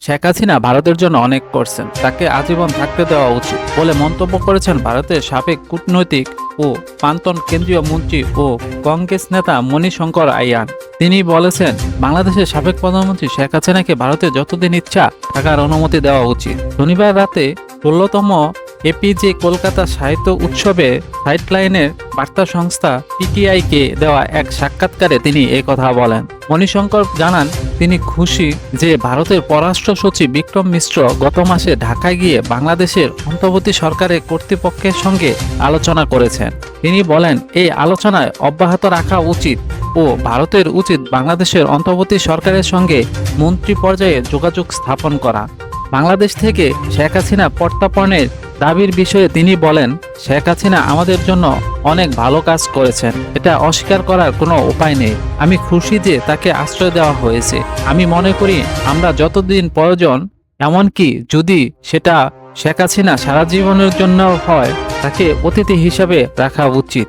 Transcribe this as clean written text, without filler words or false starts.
শেখ হাসিনা ভারতের জন্য অনেক করছেন, তাকে আজীবন থাকতে দেওয়া উচিত বলে মন্তব্য করেছেন ভারতের সাবেক কূটনৈতিক ও প্রাক্তন কেন্দ্রীয় মন্ত্রী ও কংগ্রেস নেতা মণিশঙ্কর আয়ান। তিনি বলেছেন, বাংলাদেশের সাবেক প্রধানমন্ত্রী শেখ হাসিনাকে ভারতে যতদিন ইচ্ছা থাকার অনুমতি দেওয়া উচিত। শনিবার রাতে ১৬তম এপিজে কলকাতা সাহিত্য উৎসবে সাইডলাইনের বার্তা সংস্থা পিটিআইকে দেওয়া এক সাক্ষাৎকারে তিনি কথা বলেন। মণিশঙ্কর জানান, তিনি খুশি যে ভারতের পররাষ্ট্র সচিব বিক্রম মিশ্র গত মাসে ঢাকায় গিয়ে বাংলাদেশের অন্তর্বর্তী সরকারের কর্তৃপক্ষের সঙ্গে আলোচনা করেছেন। তিনি বলেন, এই আলোচনায় অব্যাহত রাখা উচিত ও ভারতের উচিত বাংলাদেশের অন্তর্বর্তী সরকারের সঙ্গে মন্ত্রী পর্যায়ে যোগাযোগ স্থাপন করা। বাংলাদেশ থেকে শেখ হাসিনা প্রত্যার্পণের দাবির বিষয়ে তিনি বলেন, শেখ হাসিনা আমাদের জন্য অনেক ভালো কাজ করেছেন, এটা অস্বীকার করার কোনো উপায় নেই। আমি খুশি যে তাকে আশ্রয় দেওয়া হয়েছে। আমি মনে করি আমরা যতদিন প্রয়োজন, এমনকি যদি সেটা শেখ হাসিনা সারা জীবনের জন্য হয়, তাকে অতিথি হিসাবে রাখা উচিত।